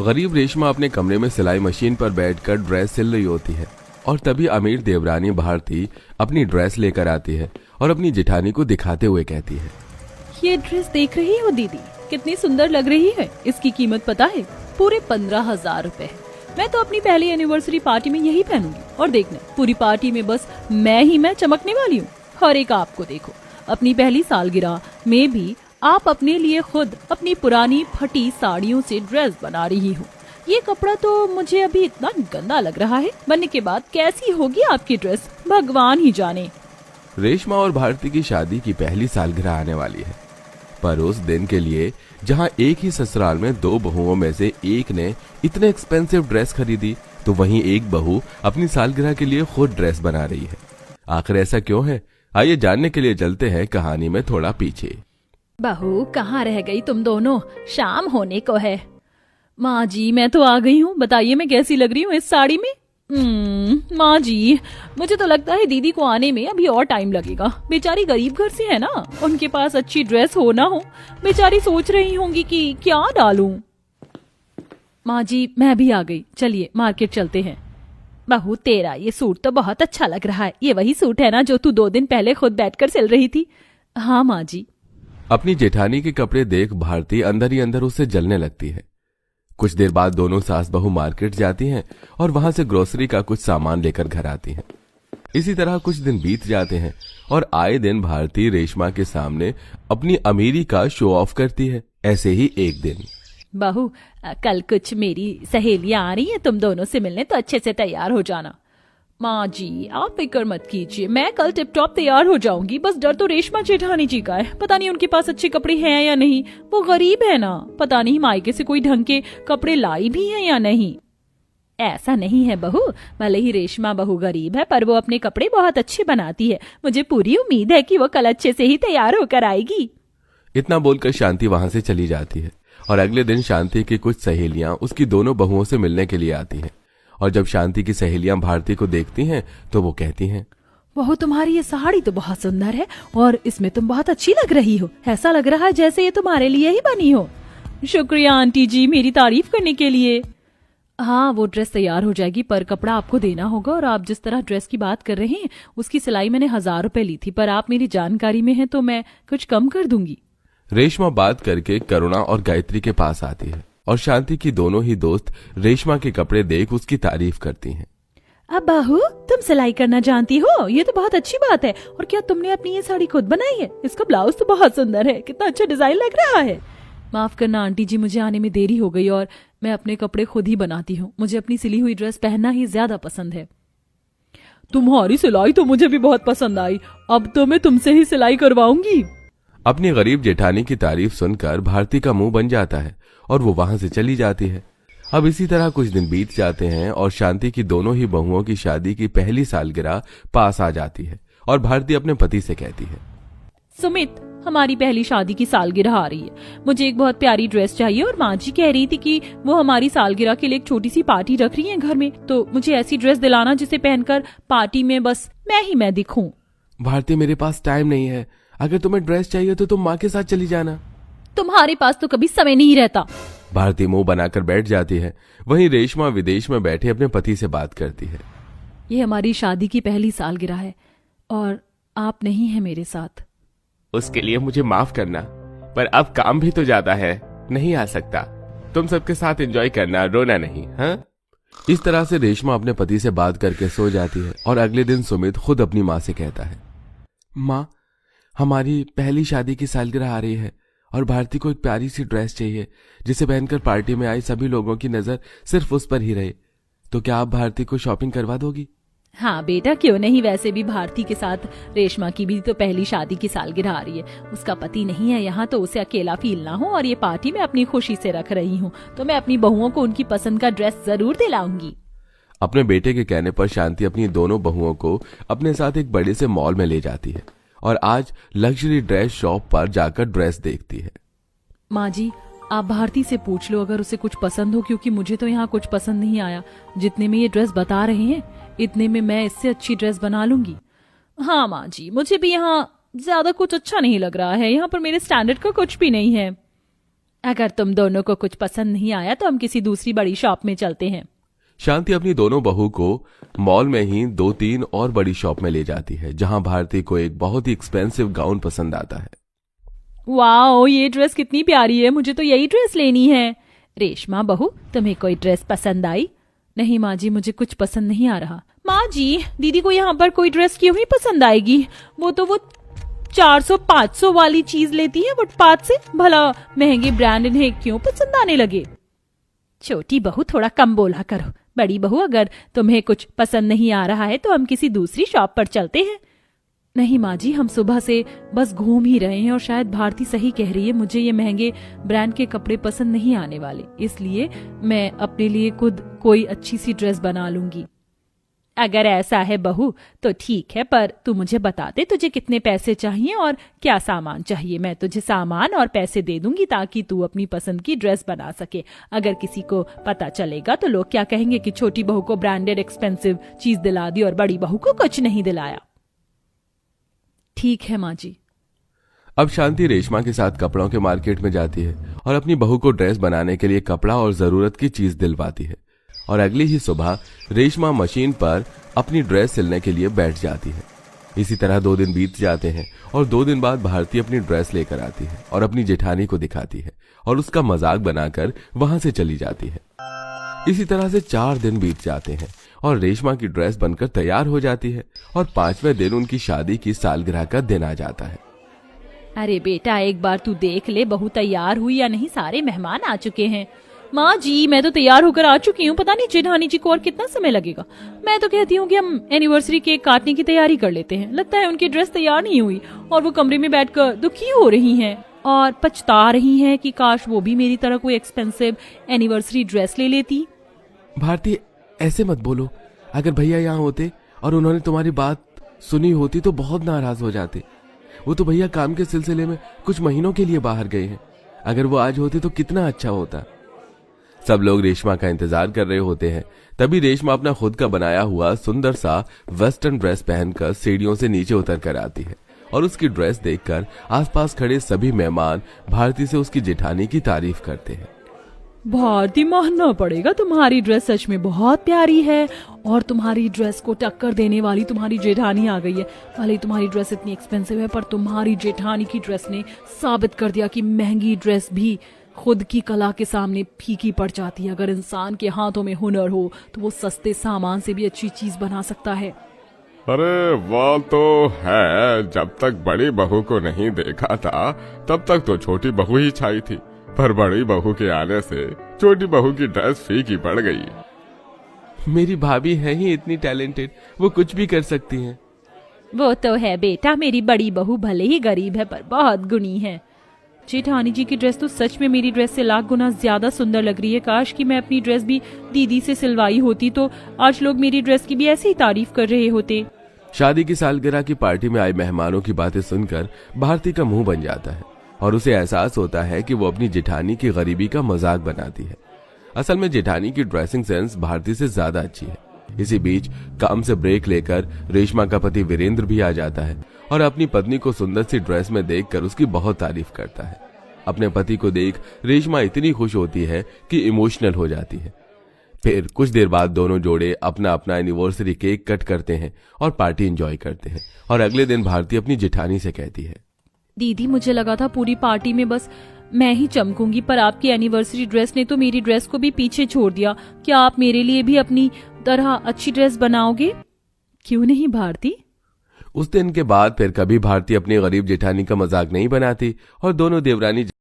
गरीब रेशमा अपने कमरे में सिलाई मशीन पर बैठकर ड्रेस सिल रही होती है और तभी अमीर देवरानी भारती अपनी ड्रेस लेकर आती है और अपनी जेठानी को दिखाते हुए कहती है, ये ड्रेस देख रही हो दीदी, कितनी सुंदर लग रही है। इसकी कीमत पता है? पूरे 15,000 रुपए है। मैं तो अपनी पहली एनिवर्सरी पार्टी में यही पहनूंगी और देखना पूरी पार्टी में बस मैं चमकने वाली हूँ। हर एक आपको देखो, अपनी पहली सालगिरह में भी आप अपने लिए खुद अपनी पुरानी फटी साड़ियों से ड्रेस बना रही हो। ये कपड़ा तो मुझे अभी इतना गंदा लग रहा है, बनने के बाद कैसी होगी आपकी ड्रेस भगवान ही जाने। रेशमा और भारती की शादी की पहली सालगिरह आने वाली है, पर उस दिन के लिए जहां एक ही ससुराल में दो बहुओं में से एक ने इतने एक्सपेंसिव ड्रेस खरीदी, तो वहीं एक बहू अपनी सालगिरह के लिए खुद ड्रेस बना रही है। आखिर ऐसा क्यों है? आइए जानने के लिए चलते हैं कहानी में थोड़ा पीछे। बहू कहाँ रह गई तुम दोनों? शाम होने को है। माँ जी मैं तो आ गई हूँ, बताइए मैं कैसी लग रही हूँ इस साड़ी में? माँ जी मुझे तो लगता है दीदी को आने में अभी और टाइम लगेगा। बेचारी गरीब घर से है ना, उनके पास अच्छी ड्रेस हो ना हो, बेचारी सोच रही होंगी कि क्या डालूं। माँ जी मैं भी आ गई, चलिए मार्केट चलते हैं। बहू तेरा ये सूट तो बहुत अच्छा लग रहा है। ये वही सूट है ना जो तू 2 दिन पहले खुद बैठकर सिल रही थी? हाँ माँ जी। अपनी जेठानी के कपड़े देख भारती अंदर ही अंदर उससे जलने लगती है। कुछ देर बाद दोनों सास बहू मार्केट जाती हैं और वहां से ग्रोसरी का कुछ सामान लेकर घर आती हैं। इसी तरह कुछ दिन बीत जाते हैं और आए दिन भारती रेशमा के सामने अपनी अमीरी का शो ऑफ करती है। ऐसे ही एक दिन, बहू कल कुछ मेरी सहेलियां आ रही हैं तुम दोनों से मिलने, तो अच्छे से तैयार हो जाना। माँ जी आप फिक्र मत कीजिए, मैं कल टिप टॉप तैयार हो जाऊंगी। बस डर तो रेशमा जेठानी जी का है, पता नहीं उनके पास अच्छे कपड़े हैं या नहीं। वो गरीब है ना, पता नहीं मायके से कोई ढंग के कपड़े लाई भी हैं या नहीं। ऐसा नहीं है बहू, भले ही रेशमा बहू गरीब है पर वो अपने कपड़े बहुत अच्छे बनाती है। मुझे पूरी उम्मीद है कि वो कल अच्छे से ही तैयार होकर आएगी। इतना बोलकर शांति वहां से चली जाती है और अगले दिन शांति की कुछ सहेलियां उसकी दोनों बहुओं से मिलने के लिए आती हैं। और जब शांति की सहेलियां भारती को देखती हैं तो वो कहती हैं, बहू तुम्हारी ये साड़ी तो बहुत सुंदर है और इसमें तुम बहुत अच्छी लग रही हो। ऐसा लग रहा है जैसे ये तुम्हारे लिए ही बनी हो। शुक्रिया आंटी जी मेरी तारीफ करने के लिए। हाँ वो ड्रेस तैयार हो जाएगी पर कपड़ा आपको देना होगा, और आप जिस तरह ड्रेस की बात कर रहे हैं उसकी सिलाई मैंने 1000 रुपए ली थी, पर आप मेरी जानकारी में हैं तो मैं कुछ कम कर दूंगी। रेशमा बात करके करुणा और गायत्री के पास आती है और शांति की दोनों ही दोस्त रेशमा के कपड़े देख उसकी तारीफ करती हैं। अब बहू तुम सिलाई करना जानती हो, ये तो बहुत अच्छी बात है। और क्या तुमने अपनी ये साड़ी खुद बनाई है? इसका ब्लाउज तो बहुत सुंदर है, कितना अच्छा डिजाइन लग रहा है। माफ करना आंटी जी, मुझे आने में देरी हो गई और मैं अपने कपड़े खुद ही बनाती हूँ। मुझे अपनी सिली हुई ड्रेस पहनना ही ज्यादा पसंद है। तुम्हारी सिलाई तो मुझे भी बहुत पसंद आई, अब तो मैं तुमसे ही सिलाई करवाऊंगी। अपनी गरीब जेठानी की तारीफ सुनकर भारती का मुंह बन जाता है और वो वहां से चली जाती है। अब इसी तरह कुछ दिन बीत जाते हैं और शांति की दोनों ही बहुओं की शादी की पहली सालगिरह पास आ जाती है और भारती अपने पति से कहती है, सुमित हमारी पहली शादी की सालगिरह आ रही है, मुझे एक बहुत प्यारी ड्रेस चाहिए और माँ जी कह रही थी कि वो हमारी सालगिरह के लिए एक छोटी सी पार्टी रख रही है घर में, तो मुझे ऐसी ड्रेस दिलाना जिसे पहनकर पार्टी में बस मैं दिखूं। भारती मेरे पास टाइम नहीं है, अगर तुम्हें ड्रेस चाहिए तो तुम माँ के साथ चली जाना। तुम्हारे पास तो कभी समय नहीं रहता। भारती मुंह बनाकर बैठ जाती है। वहीं रेशमा विदेश में बैठे अपने पति से बात करती है। ये हमारी शादी की पहली सालगिरह है और आप नहीं है मेरे साथ। उसके लिए मुझे माफ करना, पर अब काम भी तो ज्यादा है, नहीं आ सकता। तुम सबके साथ एंजॉय करना, रोना नहीं। हाँ, इस तरह से रेशमा अपने पति से बात करके सो जाती है और अगले दिन सुमित खुद अपनी माँ से कहता है, माँ हमारी पहली शादी की सालगिरह आ रही है और भारती को एक प्यारी सी ड्रेस चाहिए जिसे पहनकर पार्टी में आई सभी लोगों की नजर सिर्फ उस पर ही रहे, तो क्या आप भारती को शॉपिंग करवा दोगी? हाँ बेटा क्यों नहीं, वैसे भी भारती के साथ रेशमा की भी तो पहली शादी की सालगिरह आ रही है। उसका पति नहीं है यहाँ, तो उसे अकेला फील ना हो, और ये पार्टी मैं अपनी खुशी से रख रही हूँ, तो मैं अपनी बहुओं को उनकी पसंद का ड्रेस जरूर दिलाऊंगी। अपने बेटे के कहने पर शांति अपनी दोनों बहुओं को अपने साथ एक बड़े से मॉल में ले जाती है और आज लग्जरी ड्रेस शॉप पर जाकर ड्रेस देखती है। माँ जी आप भारती से पूछ लो अगर उसे कुछ पसंद हो, क्योंकि मुझे तो यहाँ कुछ पसंद नहीं आया। जितने में ये ड्रेस बता रहे हैं इतने में मैं इससे अच्छी ड्रेस बना लूंगी। हाँ माँ जी मुझे भी यहाँ ज्यादा कुछ अच्छा नहीं लग रहा है, यहाँ पर मेरे स्टैंडर्ड का कुछ भी नहीं है। अगर तुम दोनों को कुछ पसंद नहीं आया तो हम किसी दूसरी बड़ी शॉप में चलते हैं। शांति अपनी दोनों बहू को मॉल में ही 2-3 और बड़ी शॉप में ले जाती है, जहां भारती को एक बहुत ही एक्सपेंसिव गाउन पसंद आता है। वाओ, ये ड्रेस कितनी प्यारी है, मुझे तो यही ड्रेस लेनी है। रेशमा बहू, तुम्हें कोई ड्रेस पसंद आई? नहीं माँ जी, मुझे कुछ पसंद नहीं आ रहा। माँ जी, दीदी को यहाँ पर कोई ड्रेस क्यों ही पसंद आएगी? वो 400-500 वाली चीज लेती है फुटपाथ से, भला महंगे ब्रांड इन्हें क्यों पसंद आने लगे? छोटी बहू, थोड़ा कम बोला करो। बड़ी बहू, अगर तुम्हें कुछ पसंद नहीं आ रहा है तो हम किसी दूसरी शॉप पर चलते हैं। नहीं माँ जी, हम सुबह से बस घूम ही रहे हैं और शायद भारती सही कह रही है, मुझे ये महंगे ब्रांड के कपड़े पसंद नहीं आने वाले, इसलिए मैं अपने लिए खुद कोई अच्छी सी ड्रेस बना लूंगी। अगर ऐसा है बहू तो ठीक है, पर तू मुझे बता दे तुझे कितने पैसे चाहिए और क्या सामान चाहिए। मैं तुझे सामान और पैसे दे दूंगी ताकि तू अपनी पसंद की ड्रेस बना सके। अगर किसी को पता चलेगा तो लोग क्या कहेंगे कि छोटी बहू को ब्रांडेड एक्सपेंसिव चीज दिला दी और बड़ी बहू को कुछ नहीं दिलाया। ठीक है माँ जी। अब शांति रेशमा के साथ कपड़ों के मार्केट में जाती है और अपनी बहू को ड्रेस बनाने के लिए कपड़ा और जरूरत की चीज दिलवाती है। और अगली ही सुबह रेशमा मशीन पर अपनी ड्रेस सिलने के लिए बैठ जाती है। इसी तरह 2 दिन बीत जाते हैं और 2 दिन बाद भारती अपनी ड्रेस लेकर आती है और अपनी जेठानी को दिखाती है और उसका मजाक बनाकर वहां से चली जाती है। इसी तरह से 4 दिन बीत जाते हैं और रेशमा की ड्रेस बनकर तैयार हो जाती है और 5वें दिन उनकी शादी की सालगिरह का दिन आ जाता है। अरे बेटा, एक बार तू देख ले बहू तैयार हुई या नहीं, सारे मेहमान आ चुके हैं। माँ जी, मैं तो तैयार होकर आ चुकी हूँ, पता नहीं जेठानी जी को और कितना समय लगेगा। मैं तो कहती हूँ कि हम एनिवर्सरी केक काटने की तैयारी कर लेते हैं। लगता है उनकी ड्रेस तैयार नहीं हुई और वो कमरे में बैठकर दुखी हो रही हैं और पछता रही हैं कि काश वो भी मेरी तरह कोई एक्सपेंसिव एनिवर्सरी ड्रेस ले लेती। भारती, ऐसे मत बोलो। अगर भैया यहाँ होते और उन्होंने तुम्हारी बात सुनी होती तो बहुत नाराज हो जाते। वो तो भैया काम के सिलसिले में कुछ महीनों के लिए बाहर गए हैं। अगर वो आज होते तो कितना अच्छा होता। सब लोग रेशमा का इंतजार कर रहे होते हैं। तभी रेशमा अपना खुद का बनाया हुआ सुंदर सा वेस्टर्न ड्रेस पहनकर सीढ़ियों से नीचे उतर कर आती है और उसकी ड्रेस देखकर आसपास खड़े सभी मेहमान भारती से उसकी जेठानी की तारीफ करते हैं। भारती, मानना पड़ेगा, तुम्हारी ड्रेस सच में बहुत प्यारी है और तुम्हारी ड्रेस को टक्कर देने वाली तुम्हारी जेठानी आ गई है। भले ही तुम्हारी ड्रेस इतनी एक्सपेंसिव है, पर तुम्हारी जेठानी की ड्रेस ने साबित कर दिया कि महंगी ड्रेस भी खुद की कला के सामने फीकी पड़ जाती है। अगर इंसान के हाथों में हुनर हो तो वो सस्ते सामान से भी अच्छी चीज बना सकता है। अरे वो तो है, जब तक बड़ी बहू को नहीं देखा था तब तक तो छोटी बहू ही छाई थी, पर बड़ी बहू के आने से छोटी बहू की ड्रेस फीकी पड़ गई। मेरी भाभी है ही इतनी टैलेंटेड, वो कुछ भी कर सकती हैं। वो तो है बेटा, मेरी बड़ी बहू भले ही गरीब है पर बहुत गुणी है। जेठानी जी की ड्रेस तो सच में मेरी ड्रेस से लाख गुना ज्यादा सुंदर लग रही है। काश कि मैं अपनी ड्रेस भी दीदी से सिलवाई होती तो आज लोग मेरी ड्रेस की भी ऐसे ही तारीफ कर रहे होते। शादी की सालगिरह की पार्टी में आए मेहमानों की बातें सुनकर भारती का मुंह बन जाता है और उसे एहसास होता है कि वो अपनी जेठानी की गरीबी का मजाक बनाती है। असल में जेठानी की ड्रेसिंग सेंस भारती से ज्यादा अच्छी है। इसी बीच काम से ब्रेक लेकर रेशमा का पति वीरेंद्र भी आ जाता है और अपनी पत्नी को सुंदर सी ड्रेस में देखकर उसकी बहुत तारीफ करता है। अपने पति को देख रेशमा इतनी खुश होती है कि इमोशनल हो जाती है। फिर कुछ देर बाद दोनों जोड़े अपना अपना एनिवर्सरी केक कट करते हैं और पार्टी एंजॉय करते हैं। और अगले दिन भारती अपनी जेठानी से कहती है, दीदी, मुझे लगा था पूरी पार्टी में बस मैं ही चमकूंगी, पर आपकी एनिवर्सरी ड्रेस ने तो मेरी ड्रेस को भी पीछे छोड़ दिया। क्या आप मेरे लिए भी अपनी तरह अच्छी ड्रेस बनाओगे? क्यों नहीं भारती? उस दिन के बाद फिर कभी भारती अपनी गरीब जेठानी का मजाक नहीं बनाती और दोनों देवरानी